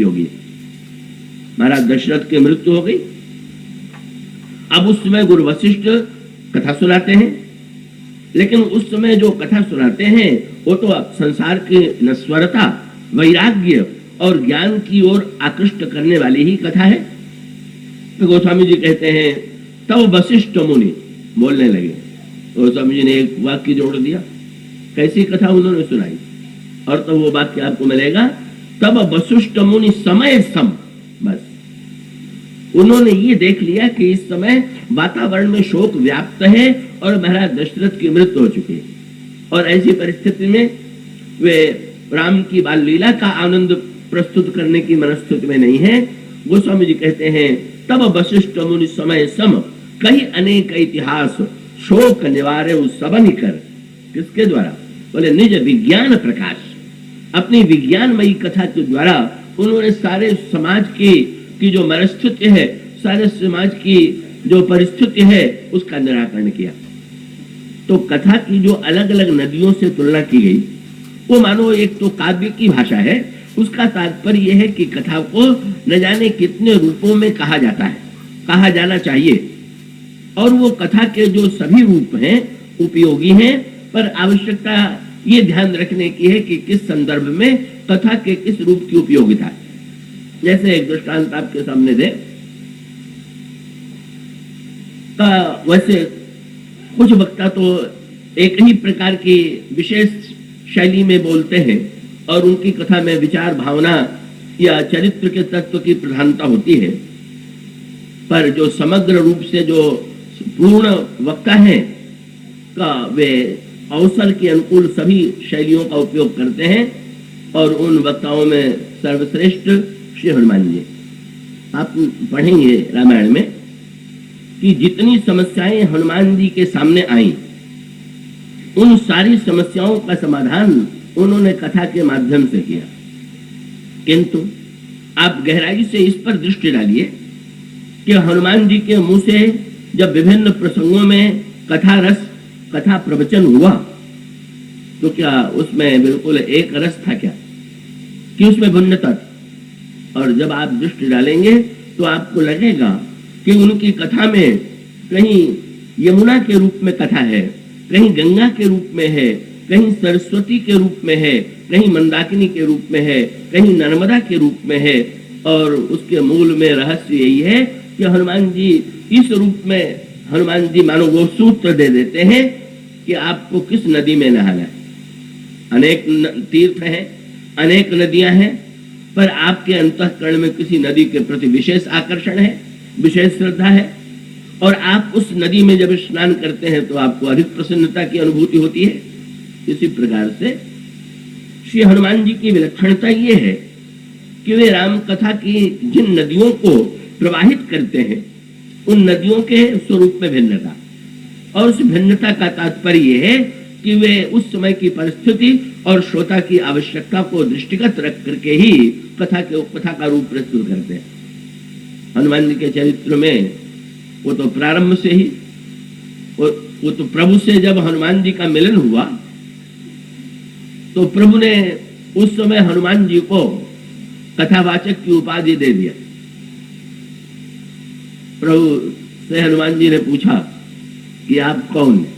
होगी। महाराज दशरथ की मृत्यु हो गई। अब उस समय गुरु वशिष्ठ कथा सुनाते हैं, लेकिन उस समय जो कथा सुनाते हैं वो तो संसार की नश्वरता, वैराग्य और ज्ञान की ओर आकृष्ट करने वाली ही कथा है। तो गोस्वामी जी कहते हैं तब वशिष्ठ मुनि बोलने लगे। गोस्वामी जी ने एक वाक्य जोड़ दिया, कैसी कथा उन्होंने सुनाई, और तो वो वाक्य आपको मिलेगा, तब वशिष्ठ मुनि समय सम। बस उन्होंने ये देख लिया कि इस समय वातावरण में शोक व्याप्त है और महाराज दशरथ की मृत्यु हो चुकी है, और ऐसी परिस्थिति में वे राम की बाल लीला का आनंद प्रस्तुत करने की मनस्थिति में नहीं है। गोस्वामी जी कहते हैं तब वशिष्ठ मुनि समय सम कई अनेक इतिहास शोक निवारे सबन कर। किसके द्वारा? बोले निज विज्ञान प्रकाश, अपनी विज्ञानमयी कथा के द्वारा उन्होंने सारे समाज की जो मनस्थिति है, सारे समाज की जो परिस्थिति है, उसका निराकरण किया। तो कथा की जो अलग अलग नदियों से तुलना की गई, वो मानो एक तो काव्य की भाषा है, उसका तात्पर्य यह है कि कथा को न जाने कितने रूपों में कहा जाता है, कहा जाना चाहिए, और वो कथा के जो सभी रूप हैं उपयोगी हैं, पर आवश्यकता ये ध्यान रखने की है कि किस संदर्भ में कथा के किस रूप की उपयोगिता है। जैसे एक दृष्टांत आपके सामने दे, वैसे कुछ वक्ता तो एक ही प्रकार की विशेष शैली में बोलते हैं और उनकी कथा में विचार, भावना या चरित्र के तत्व की प्रधानता होती है, पर जो समग्र रूप से जो पूर्ण वक्ता है का वे अवसर के अनुकूल सभी शैलियों का उपयोग करते हैं, और उन वक्ताओं में सर्वश्रेष्ठ श्री हनुमान जी। आप पढ़ेंगे रामायण में कि जितनी समस्याएं हनुमान जी के सामने आई, उन सारी समस्याओं का समाधान उन्होंने कथा के माध्यम से किया। किंतु आप गहराई से इस पर दृष्टि डालिए कि हनुमान जी के मुंह से जब विभिन्न प्रसंगों में कथा रस, कथा प्रवचन हुआ, तो क्या उसमें बिल्कुल एक रस था क्या, कि उसमें भिन्नता? और जब आप दृष्टि डालेंगे तो आपको लगेगा कि उनकी कथा में कहीं यमुना के रूप में कथा है, कहीं गंगा के रूप में है, कहीं सरस्वती के रूप में है, कहीं मंदाकिनी के रूप में है, कहीं नर्मदा के रूप में है, और उसके मूल में रहस्य यही है कि हनुमान जी इस रूप में, हनुमान जी मानो वो सूत्र दे देते हैं कि आपको किस नदी में नहाना है। अनेक तीर्थ हैं, अनेक नदियां हैं, पर आपके अंतःकरण में किसी नदी के प्रति विशेष आकर्षण है, विशेष श्रद्धा है, और आप उस नदी में जब स्नान करते हैं तो आपको अधिक प्रसन्नता की अनुभूति होती है। इसी प्रकार से श्री हनुमान जी की विलक्षणता ये है कि वे राम कथा की जिन नदियों को प्रवाहित करते हैं, उन नदियों के स्वरूप में भिन्नता, और उस भिन्नता का तात्पर्य यह है कि वे उस समय की परिस्थिति और श्रोता की आवश्यकता को दृष्टिगत रख करके ही कथा का रूप प्रस्तुत करते हैं। हनुमान जी के चरित्र में वो तो प्रारंभ से ही वो तो प्रभु से जब हनुमान जी का मिलन हुआ तो प्रभु ने उस समय हनुमान जी को कथावाचक की उपाधि दे दिया। प्रभु से हनुमान जी ने पूछा कि आप कौन हैं?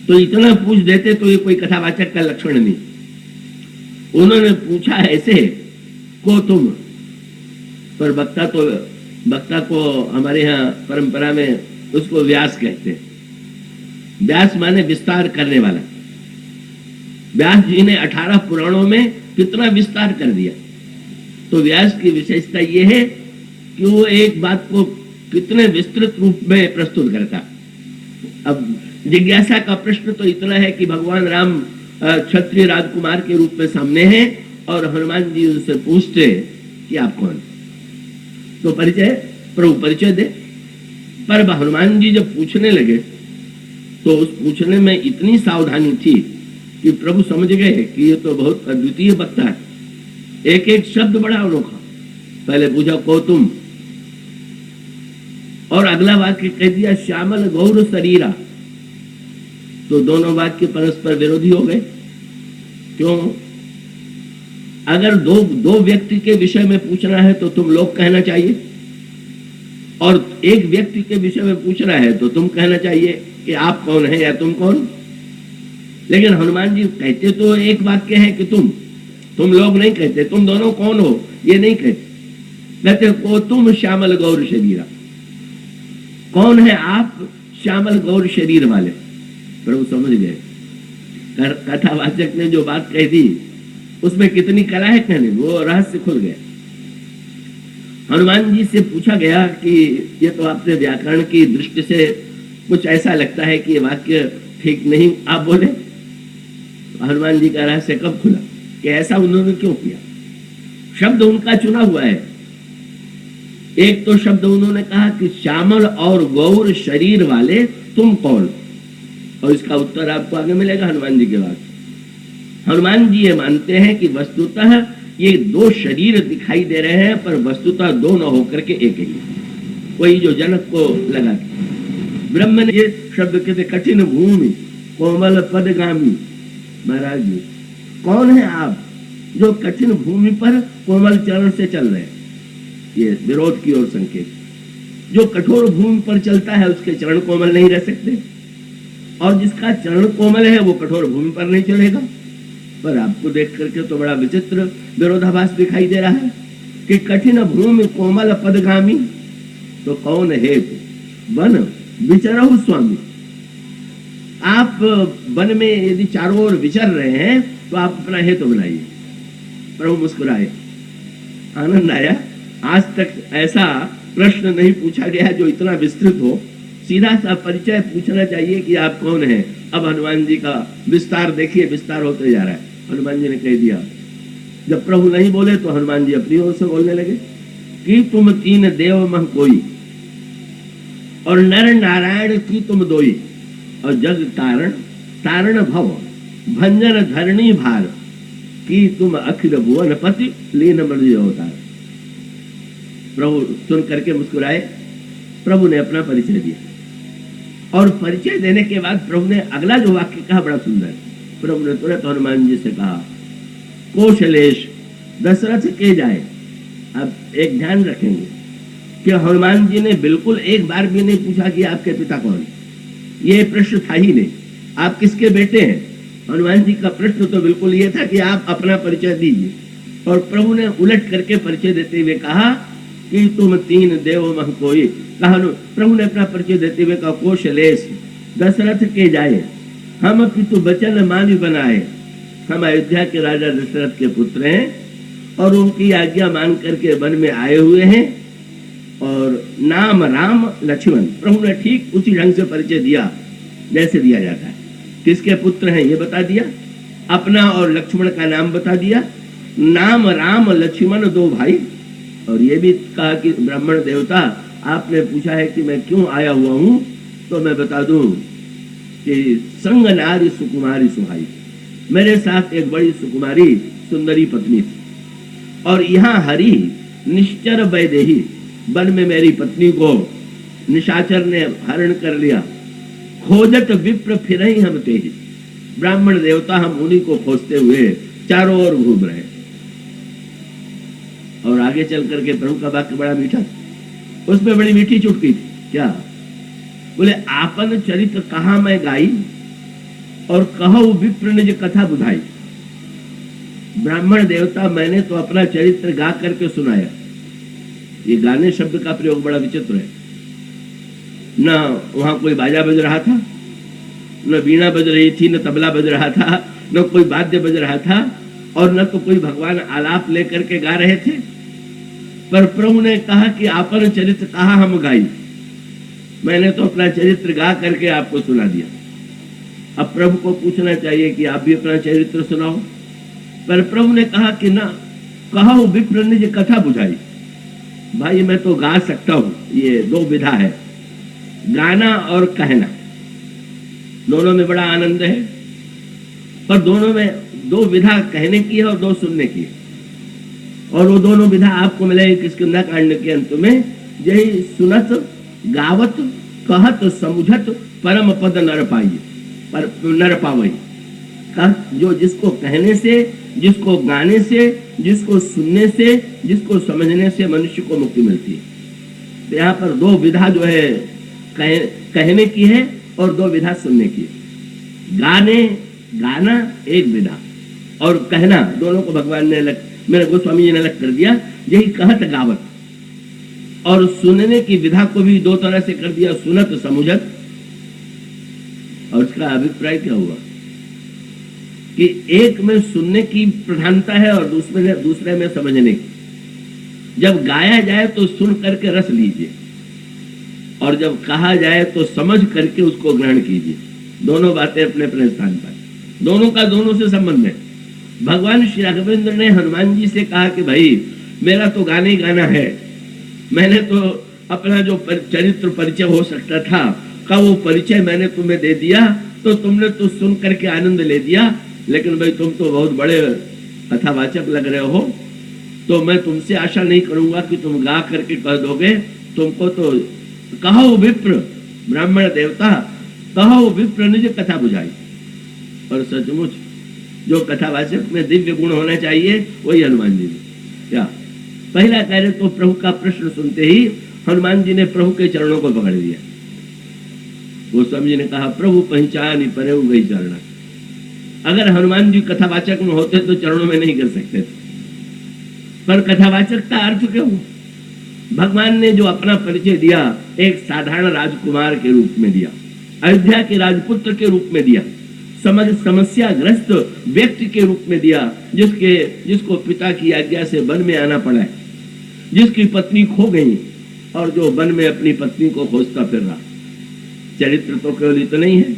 तो इतना पूछ देते तो ये कोई कथावाचक का लक्षण नहीं। उन्होंने पूछा ऐसे को तुम, पर वक्ता को हमारे यहाँ परंपरा में उसको व्यास कहते हैं। व्यास माने विस्तार करने वाला। व्यास जी ने 18 पुराणों में कितना विस्तार कर दिया। तो व्यास की विशेषता ये है कि वो एक बात को कितने विस्तृत रूप में प्रस्तुत करता। अब जिज्ञासा का प्रश्न तो इतना है कि भगवान राम क्षत्रिय राजकुमार के रूप में सामने हैं, और हनुमान जी उनसे पूछते कि आप कौन? तो प्रभु परिचय दे। पर हनुमान जी जब पूछने लगे तो उस पूछने में इतनी सावधानी थी कि प्रभु समझ गए कि ये तो बहुत अद्वितीय वक्ता है। एक एक शब्द बड़ा अनोखा। पहले पूछा को तुम, और अगला वाक्य कह दिया श्यामल गौर शरीरा। तो दोनों वाक्य परस्पर विरोधी हो गए। क्यों? अगर दो दो व्यक्ति के विषय में पूछना है तो तुम लोग कहना चाहिए, और एक व्यक्ति के विषय में पूछना है तो तुम कहना चाहिए कि आप कौन है या तुम कौन। लेकिन हनुमान जी कहते तो एक वाक्य है कि तुम लोग नहीं कहते, तुम दोनों कौन हो ये नहीं कहते, कहते को तुम श्यामल गौर शरीरा, कौन है आप श्यामल गौर शरीर वाले। प्रभु समझ गए, कथावाचक ने जो बात कह दी उसमें कितनी कला है कहने, वो रहस्य खुल गया। हनुमान जी से पूछा गया कि ये तो आपने व्याकरण की दृष्टि से कुछ ऐसा लगता है कि ये वाक्य ठीक नहीं आप बोले। हनुमान जी का रहस्य कब खुला कि ऐसा उन्होंने क्यों किया। शब्द उनका चुना हुआ है। एक तो शब्द उन्होंने कहा कि श्यामल और गौर शरीर वाले तुम कौन, और इसका उत्तर आपको आगे मिलेगा हनुमान जी के बाद। हनुमान जी ये मानते हैं कि वस्तुतः ये दो शरीर दिखाई दे रहे हैं, पर वस्तुतः दो न होकर के एक ही। वही जो जनक को लगा ब्रह्म ने ये शब्द कहते कठिन भूमि कोमल पदगामी। महाराज जी कौन है आप जो कठिन भूमि पर कोमल चरण से चल रहे हैं, ये विरोध की ओर संकेत। जो कठोर भूमि पर चलता है उसके चरण कोमल नहीं रह सकते, और जिसका चरण कोमल है वो कठोर भूमि पर नहीं चलेगा। पर आपको देख करके तो बड़ा विचित्र विरोधाभास दिखाई दे रहा है कि कठिन भूमि कोमल पदगामी, तो कौन है वन विचरहु स्वामी। आप वन में यदि चारों ओर विचर रहे हैं तो आप अपना हेतु बनाइए। प्रभु मुस्कुराए, आनंद आया। आज तक ऐसा प्रश्न नहीं पूछा गया जो इतना विस्तृत हो। सीधा सा परिचय पूछना चाहिए कि आप कौन हैं। अब हनुमान जी का विस्तार देखिए, विस्तार होते जा रहा है। हनुमान जी ने कह दिया, जब प्रभु नहीं बोले तो हनुमान जी अपनी ओर से बोलने लगे कि तुम तीन देव मह कोई, और नर नारायण की तुम दोई, और जग तारण तारण भव भंजन धरणी भार, कि तुम अखिल भुवन पति लीन मर्जी अवतार। प्रभु सुन करके मुस्कुराए। प्रभु ने अपना परिचय दिया, और परिचय देने के बाद प्रभु ने अगला जो वाक्य कहा बड़ा सुंदर। प्रभु ने तुरंत हनुमान जी से कहा, कौशलेश दशरथ के जाए। अब एक ध्यान रखेंगे कि हनुमान जी ने बिल्कुल एक बार भी नहीं पूछा कि आपके पिता कौन, ये प्रश्न था ही नहीं। आप किसके बेटे हैं, हनुमान जी का प्रश्न तो बिल्कुल ये था कि आप अपना परिचय दीजिए। और प्रभु ने उलट करके परिचय देते हुए कहा कि तुम तीन देव मह कोई। प्रभु ने अपना परिचय देते हुए कहा, कौशलेश दशरथ के जाए, हम पितु बचन मानी बनाए। हम अयोध्या के राजा दशरथ के पुत्र हैं, और उनकी आज्ञा मान करके वन में आए हुए हैं, और नाम राम लक्ष्मण। प्रभु ने ठीक उसी ढंग से परिचय दिया जैसे दिया जाता है। किसके पुत्र हैं ये बता दिया, अपना और लक्ष्मण का नाम बता दिया। नाम राम लक्ष्मण दो भाई, और ये भी कहा कि ब्राह्मण देवता आपने पूछा है कि मैं क्यों आया हुआ हूं, तो मैं बता दूं कि संग नारी सुकुमारी सुहाई, मेरे साथ एक बड़ी सुकुमारी सुंदरी पत्नी थी, और यहाँ हरि निश्चर वैदेही, वन में मेरी पत्नी को निशाचर ने हरण कर लिया। खोजत विप्र फिर ही हम तेही, ब्राह्मण देवता हम उन्हीं को खोजते हुए चारों ओर घूम रहे। और आगे चल करके प्रभु का वाक्य बड़ा मीठा, उसमें बड़ी मीठी चुटकी थी। क्या बोले, आपन चरित्र कहा मैं गाई, और कहो विप्र निज कथा बुधाई। ब्राह्मण देवता मैंने तो अपना चरित्र गा करके सुनाया। ये गाने शब्द का प्रयोग बड़ा विचित्र है। न वहां कोई बाजा बज रहा था, न वीणा बज रही थी, न तबला बज रहा था, न कोई वाद्य बज रहा था, और न तो कोई भगवान आलाप लेकर के गा रहे थे। पर प्रभु ने कहा कि आपन चरित्र कहा हम गाई, मैंने तो अपना चरित्र गा करके आपको सुना दिया। अब प्रभु को पूछना चाहिए कि आप भी अपना चरित्र सुनाओ। पर प्रभु ने कहा कि ना, कहो विप्र निज कथा बुझाई। भाई मैं तो गा सकता हूं, ये दो विधा है, गाना और कहना, दोनों में बड़ा आनंद है। पर दोनों में दो विधा कहने की है और दो सुनने की है, और वो दोनों विधा आपको मिलेगी किष्किंधा कांड के अंत में। यही सुनत गावत कहत समुझत परम पद नर पाइए, पर नर पावई। जो जिसको कहने से, जिसको गाने से जिसको सुनने से, जिसको समझने से मनुष्य को मुक्ति मिलती है। तो यहाँ पर दो विधा जो है कहने की है और दो विधा सुनने की है। गाना एक विधा और कहना दोनों को भगवान ने मेरे गोस्वामी जी ने अलग कर दिया, यही कहत गावत। और सुनने की विधा को भी दो तरह से कर दिया, सुनत समुझत। और उसका अभिप्राय क्या हुआ कि एक में सुनने की प्रधानता है और दूसरे में समझने की। जब गाया जाए तो सुन करके रस लीजिए और जब कहा जाए तो समझ करके उसको ग्रहण कीजिए। दोनों बातें अपने अपने स्थान पर, दोनों का दोनों से संबंध है। भगवान श्री राघवेंद्र ने हनुमान जी से कहा कि भाई मेरा तो गाना ही गाना है, मैंने तो अपना जो चरित्र परिचय हो सकता था का वो परिचय मैंने तुम्हें दे दिया, तो तुमने तो सुन करके आनंद ले दिया, लेकिन भाई तुम तो बहुत बड़े कथावाचक लग रहे हो, तो मैं तुमसे आशा नहीं करूंगा कि तुम गा करके कह दोगे। तुमको तो कहो विप्र ब्राह्मण देवता, कहो विप्र निज कथा बुझाई। और सचमुच जो कथावाचक में दिव्य गुण होना चाहिए वही हनुमान जी ने। क्या पहला कार्य तो प्रभु का प्रश्न सुनते ही हनुमान जी ने प्रभु के चरणों को पकड़ लिया। गोस्वामी जी ने कहा प्रभु पहचान परे गई चरण। अगर हनुमान जी कथावाचक में होते तो चरणों में नहीं कर सकते थे, पर कथावाचक का अर्थ क्या हुआ? भगवान ने जो अपना परिचय दिया एक साधारण राजकुमार के रूप में दिया, अयोध्या के राजपुत्र के रूप में दिया, समस्याग्रस्त व्यक्ति के रूप में दिया, जिसको पिता की आज्ञा से वन में आना पड़ा है, जिसकी पत्नी खो गई और जो वन में अपनी पत्नी को खोजता फिर रहा। चरित्र तो केवल इतना ही है,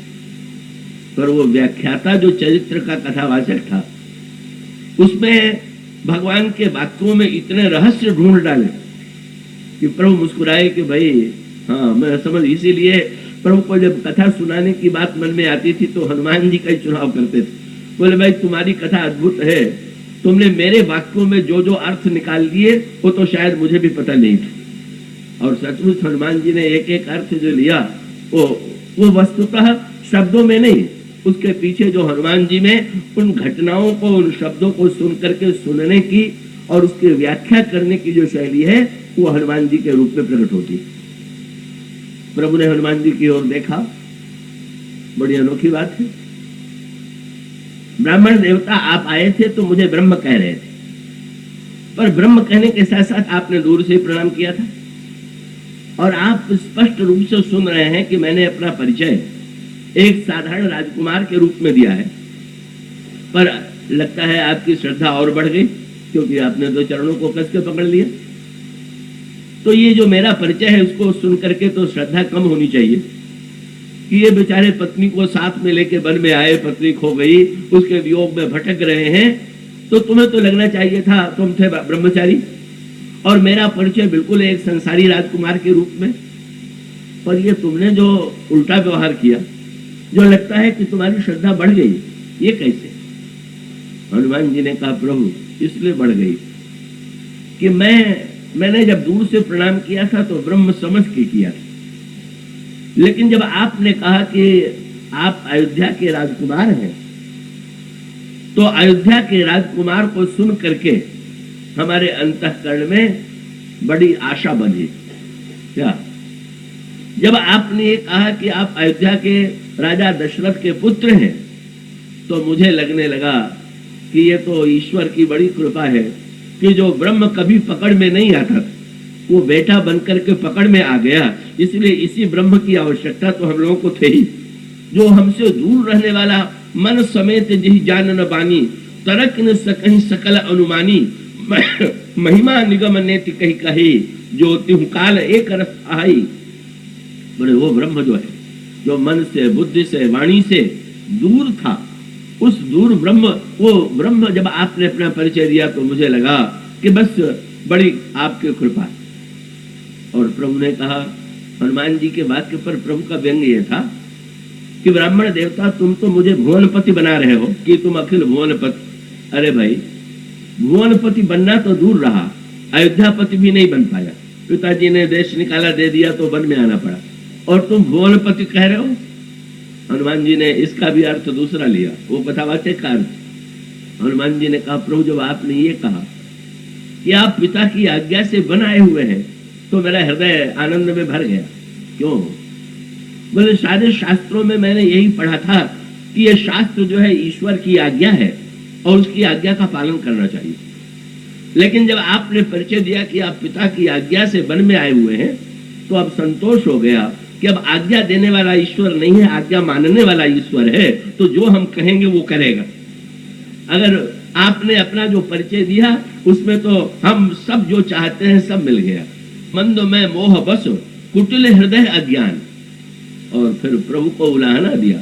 पर वो व्याख्याता जो चरित्र का कथावाचक था उसमें भगवान के वाक्यों में इतने रहस्य ढूंढ डाले कि प्रभु मुस्कुराए कि भाई हाँ मैं समझ। इसीलिए प्रभु को जब कथा सुनाने की बात मन में आती थी तो हनुमान जी का ही चुनाव करते थे। बोले भाई तुम्हारी कथा अद्भुत है, तुमने मेरे वाक्यों में जो जो अर्थ निकाल दिए वो तो शायद मुझे भी पता नहीं था। और सचमुच हनुमान जी ने एक एक अर्थ जो लिया वो वस्तुतः शब्दों में नहीं, उसके पीछे जो हनुमान जी में उन घटनाओं को, उन शब्दों को सुन करके सुनने की और उसकी व्याख्या करने की जो शैली है वो हनुमान जी के रूप में प्रकट होती है। प्रभु ने हनुमान जी की ओर देखा, बड़ी अनोखी बात है। ब्राह्मण देवता आप आए थे तो मुझे ब्रह्म कह रहे थे, पर ब्रह्म कहने के साथ साथ आपने दूर से प्रणाम किया था और आप स्पष्ट रूप से सुन रहे हैं कि मैंने अपना परिचय एक साधारण राजकुमार के रूप में दिया है। पर लगता है आपकी श्रद्धा और बढ़ गई क्योंकि आपने तो चरणों को कस के पकड़ लिया। तो ये जो मेरा परिचय है उसको सुन करके तो श्रद्धा कम होनी चाहिए कि ये बेचारे पत्नी को साथ में लेके वन में आए, पत्नी खो गई, उसके वियोग में भटक रहे हैं, तो तुम्हें तो लगना चाहिए था तुम थे ब्रह्मचारी और मेरा परिचय बिल्कुल एक संसारी राजकुमार के रूप में। पर ये तुमने जो उल्टा व्यवहार किया, जो लगता है कि तुम्हारी श्रद्धा बढ़ गई, ये कैसे? हनुमान जी ने कहा प्रभु इसलिए बढ़ गई कि मैंने जब दूर से प्रणाम किया था तो ब्रह्म समझ के किया था, लेकिन जब आपने कहा कि आप अयोध्या के राजकुमार हैं तो अयोध्या के राजकुमार को सुन करके हमारे अंतःकरण में बड़ी आशा बनी। क्या जब आपने ये कहा कि आप अयोध्या के राजा दशरथ के पुत्र हैं तो मुझे लगने लगा कि ये तो ईश्वर की बड़ी कृपा है कि जो ब्रह्म कभी पकड़ में नहीं आता था वो बेटा बनकर के पकड़ में आ गया। इसलिए इसी ब्रह्म की आवश्यकता तो हम लोगों को थे ही। जो हमसे दूर रहने वाला मन समेत जिहि जान न बानी, तरक न सकहि सकल अनुमानी, महिमा निगम नेति कही कही, जो तिहु काल एक रस आई। बोले वो ब्रह्म जो है, जो मन से, बुद्धि से, वाणी से दूर था, उस दूर ब्रह्म, वो ब्रह्म जब आपने अपना परिचय दिया तो मुझे लगा कि बस बड़ी आपकी कृपा। और प्रभु ने कहा, हनुमान जी के वाक्य पर प्रभु का व्यंग ये था कि ब्राह्मण देवता तुम तो मुझे भुवनपति बना रहे हो कि तुम अखिल भुवनपति। अरे भाई भुवनपति बनना तो दूर रहा, अयोध्यापति भी नहीं बन पाया। पिताजी ने देश निकाला, दे दिया तो वन में आना पड़ा, और तुम भुवनपति कह रहे हो। हनुमान जी ने इसका भी अर्थ दूसरा लिया, वो कथावाचक का अर्थ हनुमान जी ने कहा, प्रभु जब आपने ये कहा कि आप पिता की आज्ञा से बन आए हुए हैं तो मेरा हृदय आनंद में भर गया। क्यों? बोले सारे शास्त्रों में मैंने यही पढ़ा था कि ये शास्त्र जो है ईश्वर की आज्ञा है और उसकी आज्ञा का पालन करना चाहिए। लेकिन जब आपने परिचय दिया कि आप पिता की आज्ञा से वन में आए हुए हैं तो अब संतोष हो गया कि अब आज्ञा देने वाला ईश्वर नहीं है, आज्ञा मानने वाला ईश्वर है। तो जो हम कहेंगे वो करेगा। अगर आपने अपना जो परिचय दिया उसमें तो हम सब जो चाहते हैं सब मिल गया। मंद में मोह बस कुटिल हृदय अज्ञान, और फिर प्रभु को उलाहना दिया।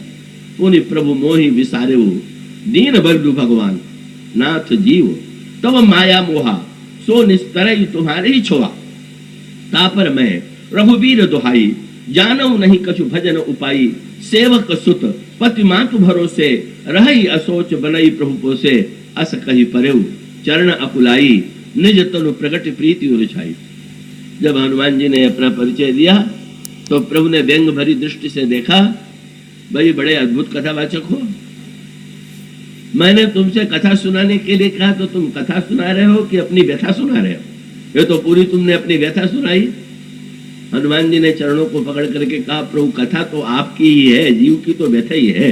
पुनि प्रभु मोहि विसारे दीन बंधु भगवान नाथ जीव तब माया मोहा सो निस्तरई तुम्हारे ही छोआ। तापर मैं रघुवीर दुहाई जानऊ नहीं कछु भजन उपाई। सेवक सुत पति मातु भरोसे रही असोच बनई प्रभु पोसे। अस कही परेऊ चरण अकुलाई निज तनु प्रगट प्रीति उलझाई। जब हनुमान जी ने अपना परिचय दिया तो प्रभु ने व्यंग भरी दृष्टि से देखा, भाई बड़े अद्भुत कथावाचक हो, मैंने तुमसे कथा सुनाने के लिए कहा तो तुम कथा सुना रहे हो कि अपनी व्यथा सुना रहे हो? ये तो पूरी तुमने अपनी व्यथा सुनाई। हनुमान जी ने चरणों को पकड़ करके कहा, प्रभु कथा तो आपकी ही है, जीव की तो व्यथा ही है।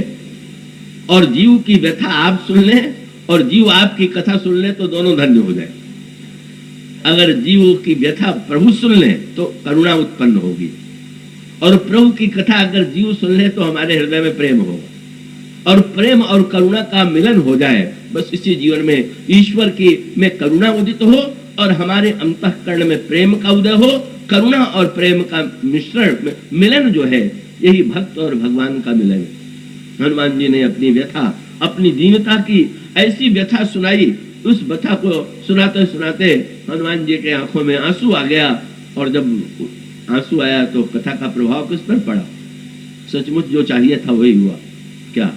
और जीव की व्यथा आप सुन लें और जीव आपकी कथा सुन ले तो दोनों धन्य हो जाए। अगर जीव की व्यथा प्रभु सुन ले तो करुणा उत्पन्न होगी, और प्रभु की कथा अगर जीव सुन ले तो हमारे हृदय में प्रेम होगा, और प्रेम और करुणा का मिलन हो जाए। बस इसी जीवन में ईश्वर की में करुणा उदित हो और हमारे अंतःकरण में प्रेम का उदय हो। करुणा और प्रेम का मिश्रण मिलन जो है यही भक्त और भगवान का मिलन है। हनुमान जी ने अपनी व्यथा, अपनी दीनता की ऐसी व्यथा सुनाई। उस व्यथा को सुनाते सुनाते हनुमान जी के आंखों में आंसू आ गया, और जब आंसू आया तो कथा का प्रभाव किस पर पड़ा? सचमुच जो चाहिए था वही हुआ। क्या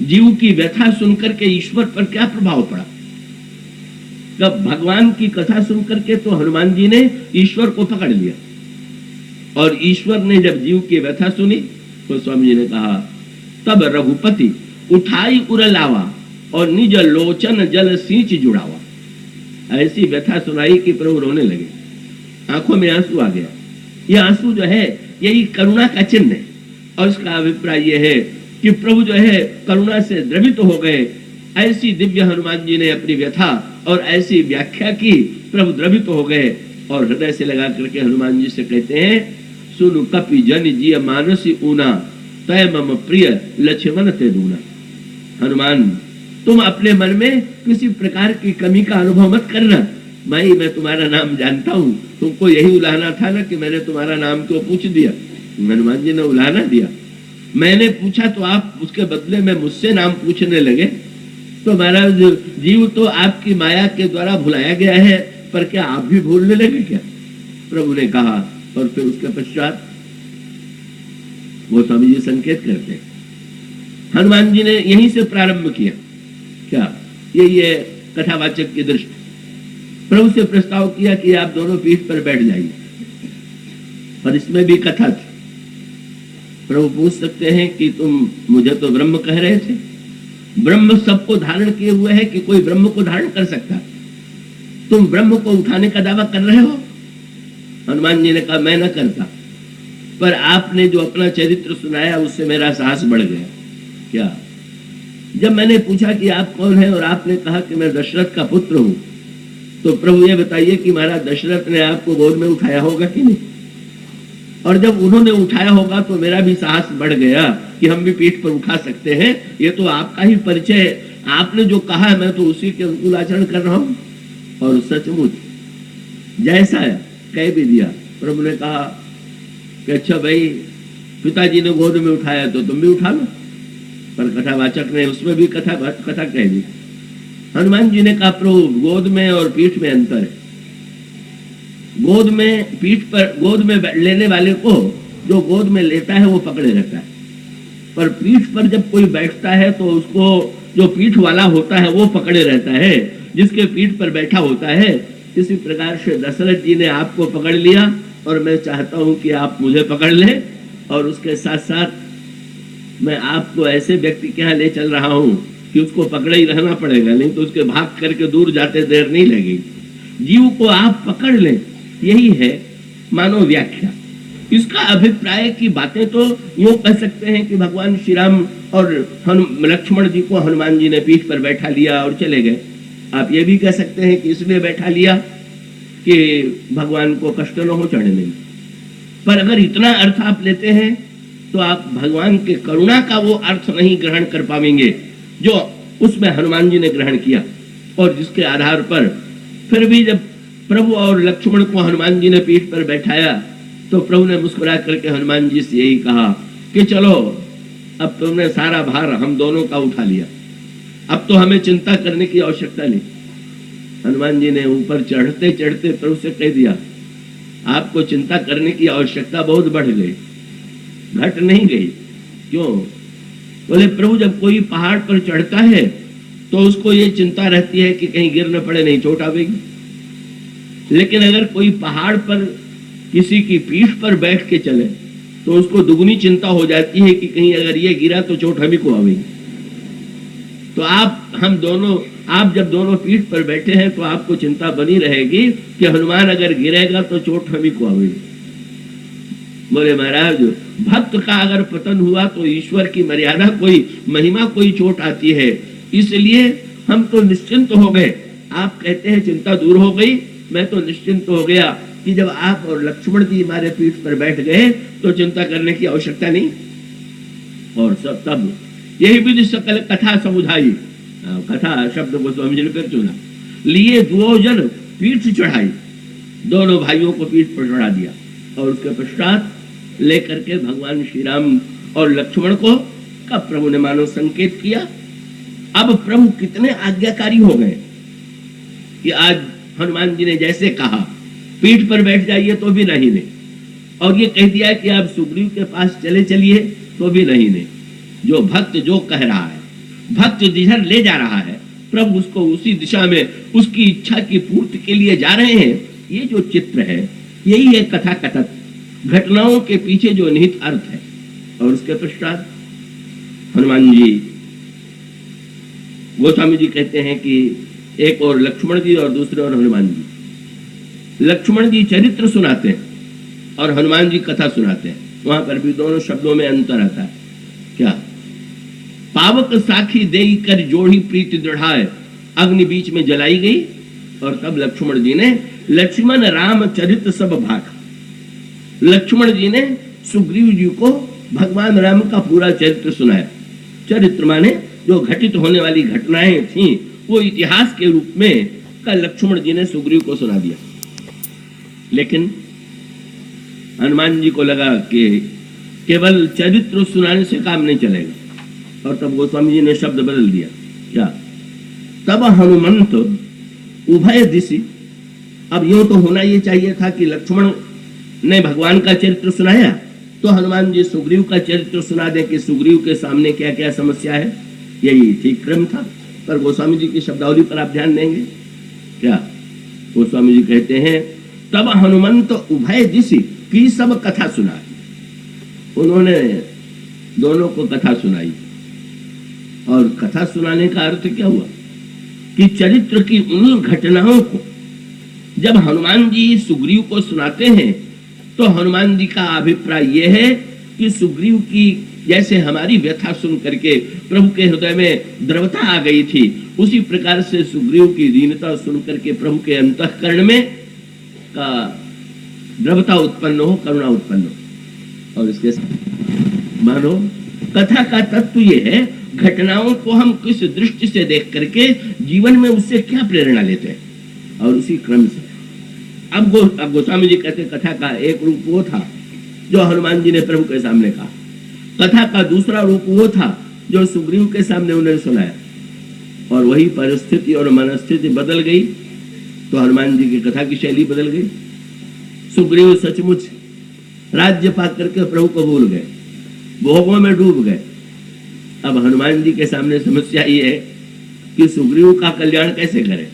जीव की व्यथा सुनकर के ईश्वर पर क्या प्रभाव पड़ा? जब भगवान की कथा सुनकर के तो हनुमान जी ने ईश्वर को पकड़ लिया, और ईश्वर ने जब जीव की व्यथा सुनी तो स्वामी जी ने कहा, तब रघुपति उठाई उरलावा और निज लोचन जल सींच जुड़ावा। ऐसी व्यथा सुनाई कि प्रभु रोने लगे, आंखों में आंसू आ गया। ये आंसू जो है यही करुणा का चिन्ह है, और इसका अभिप्राय यह है कि प्रभु जो है करुणा से द्रवित हो गए। ऐसी दिव्य हनुमान जी ने अपनी व्यथा और ऐसी व्याख्या की, प्रभु द्रवित हो गए और हृदय से लगा करके हनुमान जी से कहते हैं, सुनु कपि जन जिय मानसी ऊना तय मम प्रिय लक्ष्मण ते दूना। हनुमान, तुम अपने मन में किसी प्रकार की कमी का अनुभव मत करना। मैं तुम्हारा नाम जानता हूँ, तुमको यही उलाहना था ना कि मैंने तुम्हारा नाम क्यों पूछ दिया? हनुमान जी ने उलाहना दिया, मैंने पूछा तो आप उसके बदले में मुझसे नाम पूछने लगे। तो महाराज, जीव तो आपकी माया के द्वारा भुलाया गया है, पर क्या आप भी भूलने लगे क्या? प्रभु ने कहा। और फिर उसके पश्चात वो स्वामी जी संकेत करते हैं, हनुमान जी ने यहीं से प्रारंभ किया। क्या ये कथावाचक की दृष्टि, प्रभु से प्रस्ताव किया कि आप दोनों पीठ पर बैठ जाइए, और इसमें भी कथा थी। प्रभु पूछ सकते हैं कि तुम मुझे तो ब्रह्म कह रहे थे, ब्रह्म सबको धारण किए हुए है कि कोई ब्रह्म को धारण कर सकता? तुम ब्रह्म को उठाने का दावा कर रहे हो? हनुमान जी ने कहा, मैं न करता, पर आपने जो अपना चरित्र सुनाया उससे मेरा साहस बढ़ गया। क्या? जब मैंने पूछा कि आप कौन हैं और आपने कहा कि मैं दशरथ का पुत्र हूं, तो प्रभु ये बताइए कि महाराज दशरथ ने आपको गोद में उठाया होगा कि नहीं? और जब उन्होंने उठाया होगा तो मेरा भी साहस बढ़ गया कि हम भी पीठ पर उठा सकते हैं। ये तो आपका ही परिचय है, आपने जो कहा है मैं तो उसी के अनुकूल आचरण कर रहा हूं। और सचमुच जैसा कह भी दिया। प्रभु ने कहा कि अच्छा भाई, पिताजी ने गोद में उठाया तो तुम भी उठा लो। पर कथावाचक ने उसमें भी कथा कह दी। हनुमान जी ने कहा, प्रभु गोद में और पीठ में अंतर है। गोद में पीठ पर गोद में लेने वाले को जो गोद में लेता है वो पकड़े रहता है, पर पीठ पर जब कोई बैठता है तो उसको जो पीठ वाला होता है वो पकड़े रहता है, जिसके पीठ पर बैठा होता है। इसी प्रकार से दशरथ जी ने आपको पकड़ लिया, और मैं चाहता हूं कि आप मुझे पकड़ लें, और उसके साथ साथ मैं आपको ऐसे व्यक्ति के यहाँ ले चल रहा हूं कि उसको पकड़े ही रहना पड़ेगा, नहीं तो उसके भाग करके दूर जाते देर नहीं लगेगी। जीव को आप पकड़ लें, यही है मानव व्याख्या। इसका अभिप्राय की बातें तो यूं कह सकते हैं कि भगवान श्री राम और लक्ष्मण जी को हनुमान जी ने पीठ पर बैठा लिया और चले गए। आप ये भी कह सकते हैं कि इसलिए बैठा लिया कि भगवान को कष्ट न हो चढ़ने में। पर अगर इतना अर्थ आप लेते हैं तो आप भगवान के करुणा का वो अर्थ नहीं ग्रहण कर पाएंगे जो उसमें हनुमान जी ने ग्रहण किया, और जिसके आधार पर फिर भी जब प्रभु और लक्ष्मण को हनुमान जी ने पीठ पर बैठाया तो प्रभु ने मुस्कुरा करके हनुमान जी से यही कहा कि चलो अब तुमने सारा भार हम दोनों का उठा लिया, अब तो हमें चिंता करने की आवश्यकता नहीं। हनुमान जी ने ऊपर चढ़ते चढ़ते प्रभु से कह दिया, आपको चिंता करने की आवश्यकता बहुत बढ़ गई, घट नहीं गई। क्यों? बोले प्रभु जब कोई पहाड़ पर चढ़ता है तो उसको ये चिंता रहती है कि कहीं गिर न पड़े, नहीं चोट आवेगी। लेकिन अगर कोई पहाड़ पर किसी की पीठ पर बैठ के चले तो उसको दुगनी चिंता हो जाती है कि कहीं अगर ये गिरा तो चोट हमी को आवेगी। तो आप जब दोनों पीठ पर बैठे हैं तो आपको चिंता बनी रहेगी कि हनुमान अगर गिरेगा तो चोट हमी को आवेगी। बोले महाराज भक्त का अगर पतन हुआ तो ईश्वर की मर्यादा कोई महिमा कोई चोट आती है, इसलिए हम तो निश्चिंत हो गए। आप कहते हैं चिंता दूर हो गई, मैं तो निश्चिंत हो गया कि जब आप और लक्ष्मण जी हमारे पीठ पर बैठ गए तो चिंता करने की आवश्यकता नहीं। और सब तब यही विधि सकल कथा समुझाई, कथा शब्द को स्वामी जी ने फिर चुना, लिए दो जन पीठ चढ़ाई, दोनों भाइयों को पीठ पर चढ़ा दिया और उसके पश्चात लेकर के भगवान श्री राम और लक्ष्मण को का प्रभु ने मानो संकेत किया। अब प्रभु कितने आज्ञाकारी हो गए कि आज हनुमान जी ने जैसे कहा पीठ पर बैठ जाइए तो भी नहीं ले, और ये कह दिया कि आप सुग्रीव के पास चले चलिए तो भी नहीं ले। जो भक्त जो कह रहा है, भक्त जिधर ले जा रहा है प्रभु उसको उसी दिशा में उसकी इच्छा की पूर्ति के लिए जा रहे हैं। ये जो चित्र है यही है कथा कथक, घटनाओं के पीछे जो निहित अर्थ है। और उसके पश्चात हनुमान जी, गोस्वामी जी कहते हैं कि एक और लक्ष्मण जी और दूसरे और हनुमान जी। लक्ष्मण जी चरित्र सुनाते हैं और हनुमान जी कथा सुनाते हैं। वहां पर भी दोनों शब्दों में अंतर आता है। क्या? पावक साखी देई कर जोड़ी प्रीति दृढ़ाए, अग्नि बीच में जलाई गई और तब लक्ष्मण जी ने लक्ष्मण राम चरित सब भाखा। लक्ष्मण जी ने सुग्रीव जी को भगवान राम का पूरा चरित्र सुनाया। चरित्र माने जो घटित होने वाली घटनाएं थी वो इतिहास के रूप में का लक्ष्मण जी ने सुग्रीव को सुना दिया। लेकिन हनुमान जी को लगा कि केवल चरित्र सुनाने से काम नहीं चलेगा, और तब गोस्वामी जी ने शब्द बदल दिया। क्या? तब हनुमंत उभय दिशि। अब यूं तो होना ये चाहिए था कि लक्ष्मण ने भगवान का चरित्र सुनाया तो हनुमान जी सुग्रीव का चरित्र सुना दें कि सुग्रीव के सामने क्या क्या समस्या है, यही ठीक क्रम था। पर गोस्वामी जी की शब्दावली पर आप ध्यान देंगे। क्या? गोस्वामी जी कहते हैं तब हनुमंत उभय दिशि की सब कथा सुनाई। उन्होंने दोनों को कथा सुनाई। और कथा सुनाने का अर्थ क्या हुआ कि चरित्र की उन्हीं घटनाओं को जब हनुमान जी सुग्रीव को सुनाते हैं तो हनुमान जी का अभिप्राय यह है कि सुग्रीव की जैसे हमारी व्यथा सुन करके प्रभु के हृदय में द्रवता आ गई थी, उसी प्रकार से सुग्रीव की दीनता सुन करके प्रभु के अंतःकरण में का द्रवता उत्पन्न हो, करुणा उत्पन्न हो। और इसके मानो कथा का तत्व ये है, घटनाओं को हम किस दृष्टि से देख करके जीवन में उससे क्या प्रेरणा लेते हैं, और उसी क्रम से अब गोस्वामी जी कहते कथा का एक रूप वो था जो हनुमान जी ने प्रभु के सामने कहा, कथा का दूसरा रूप वो था जो सुग्रीव के सामने उन्हें सुनाया। और वही परिस्थिति और मनस्थिति बदल गई तो हनुमान जी की कथा की शैली बदल गई। सुग्रीव सचमुच राज्य पा करके प्रभु को भूल गए, भोगों में डूब गए। अब हनुमान जी के सामने समस्या ये है कि सुग्रीव का कल्याण कैसे करें।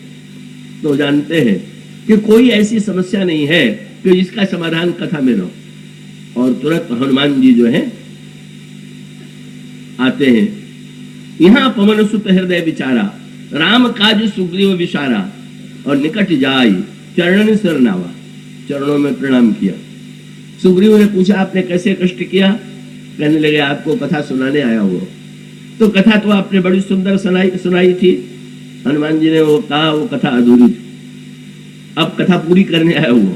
तो जानते हैं कि कोई ऐसी समस्या नहीं है कि जिसका समाधान कथा में न हो। और तुरंत हनुमान जी जो है आते हैं यहाँ पवन सुत हृदय विचारा, राम काज सुग्रीव विचारा, और निकट जाई चरणन सरनावा, चरणों में प्रणाम किया। सुग्रीव ने पूछा आपने कैसे कष्ट किया? कहने लगे आपको कथा सुनाने आया हुआ। तो कथा तो आपने बड़ी सुंदर सुनाई थी। हनुमान जी ने वो कहा वो कथा अधूरी थी, अब कथा पूरी करने आया हुआ।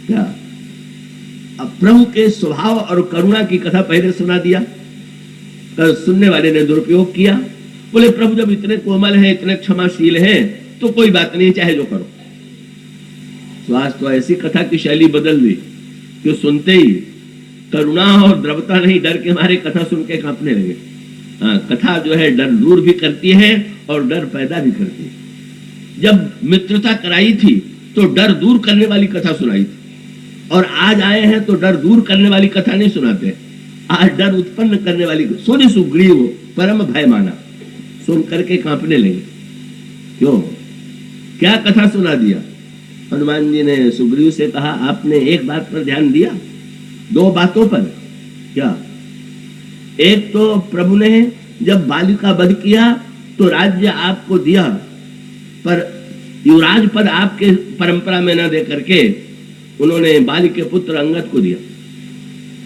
क्या अब प्रभु के स्वभाव और करुणा की कथा पहले सुना दिया, तो सुनने वाले ने दुरुपयोग किया। बोले प्रभु जब इतने कोमल है, इतने क्षमाशील है, तो कोई बात नहीं, चाहे जो करो। स्वास्थ्य तो ऐसी कथा की शैली बदल दी कि सुनते ही करुणा और द्रवता नहीं, डर के मारे कथा सुन के कांपने लगे। कथा जो है डर दूर भी करती है और डर पैदा भी करती है। जब मित्रता कराई थी तो डर दूर करने वाली कथा सुनाई थी, और आज आए हैं तो डर दूर करने वाली कथा नहीं सुनाते, आज डर उत्पन्न करने वाली। सुनि सुग्रीव परम भय माना, सुन करके कांपने लगे। क्यों? क्या कथा सुना दिया? हनुमान जी ने सुग्रीव से कहा आपने एक बात पर ध्यान दिया, दो बातों पर। क्या? एक तो प्रभु ने जब बाली का वध किया तो राज्य आपको दिया, पर युवराज पद आपके परंपरा में न दे करके उन्होंने बाली के पुत्र अंगद को दिया।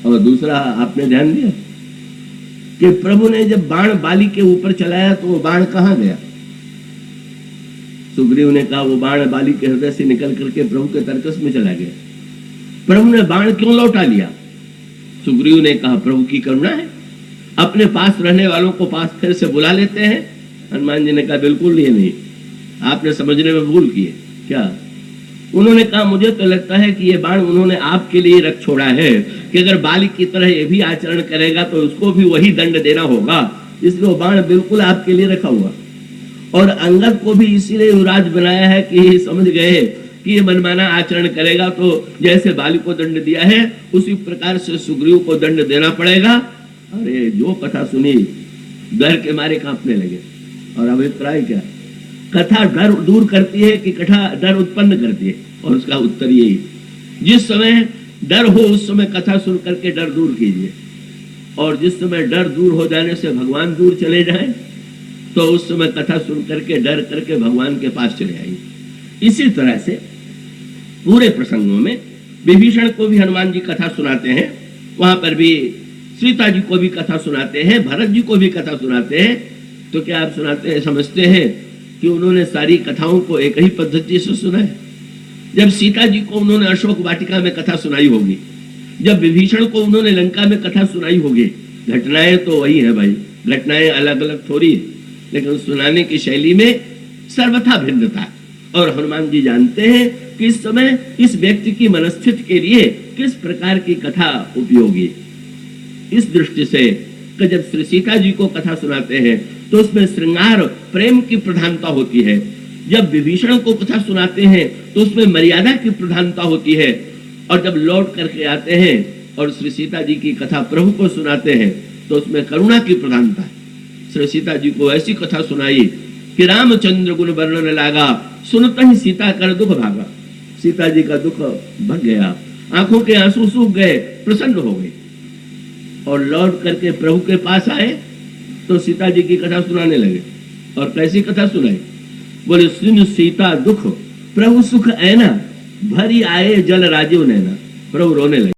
और दूसरा आपने ध्यान दिया कि प्रभु ने जब बाण बाली के ऊपर चलाया तो वो बाण कहां गया? सुग्रीव ने कहा वो बाण बाली के हृदय से निकल करके प्रभु के तरकस में चला गया। प्रभु ने बाण क्यों लौटा लिया? सुग्रीव ने कहा प्रभु की करुणा है, अपने पास रहने वालों को पास फिर से बुला लेते हैं। हनुमान जी ने कहा बिल्कुल नहीं, आपने समझने में भूल की है। क्या? उन्होंने कहा मुझे तो लगता है कि ये बाण उन्होंने आपके लिए रख छोड़ा है कि अगर बाली की तरह ये भी आचरण करेगा तो उसको भी वही दंड देना होगा, इसलिए वो बाण बिल्कुल आपके लिए रखा हुआ। और अंगद को भी इसीलिए युवराज बनाया है कि समझ गए कि ये मनमाना आचरण करेगा तो जैसे बाली को दंड दिया है उसी प्रकार से सुग्रीव को दंड देना पड़ेगा। अरे जो कथा सुनी डर के मारे कांपने लगे। और अभिप्राय क्या? कथा डर दूर करती है कि कथा डर उत्पन्न करती है? और उसका उत्तर यही, जिस समय डर हो उस समय कथा सुन करके डर दूर कीजिए, और जिस समय डर दूर हो जाने से भगवान दूर चले जाए तो उस समय कथा सुन करके डर करके भगवान के पास चले आइए। इसी तरह से पूरे प्रसंगों में विभीषण को भी हनुमान जी कथा सुनाते हैं, वहां पर भी सीता जी को भी कथा सुनाते हैं, भरत जी को भी कथा सुनाते हैं। तो क्या आप सुनाते हैं समझते हैं कि उन्होंने सारी कथाओं को एक ही पद्धति से सुना है? जब सीता जी को उन्होंने अशोक वाटिका में कथा सुनाई होगी, जब विभीषण को उन्होंने लंका में कथा सुनाई होगी, घटनाएं तो वही है भाई, घटनाएं अलग अलग थोड़ी है, लेकिन सुनाने की शैली में सर्वथा भिन्नता। और हनुमान जी जानते हैं कि इस समय इस व्यक्ति की मनस्थिति के लिए किस प्रकार की कथा उपयोगी। इस दृष्टि से जब श्री सीता जी को कथा सुनाते हैं तो उसमें श्रृंगार प्रेम की प्रधानता होती है। जब विभीषण को कथा सुनाते हैं तो उसमें मर्यादा की प्रधानता होती है। और जब लौट करके आते हैं और श्री सीता जी की कथा प्रभु को सुनाते हैं तो उसमें करुणा की प्रधानता है। श्री सीता जी को ऐसी कथा सुनाई कि रामचंद्र गुण वर्णन लागा, सुनता ही सीता कर दुख भागा। सीता जी का दुख भग गया, आंखों के आंसू सूख गए, प्रसन्न हो गए। और लौट करके प्रभु के पास आए तो सीता जी की कथा सुनाने लगे। और कैसी कथा सुनाई? बोले सुन सीता दुख प्रभु सुख ऐना, भरी आए जल राजीव नैना। प्रभु रोने लगे।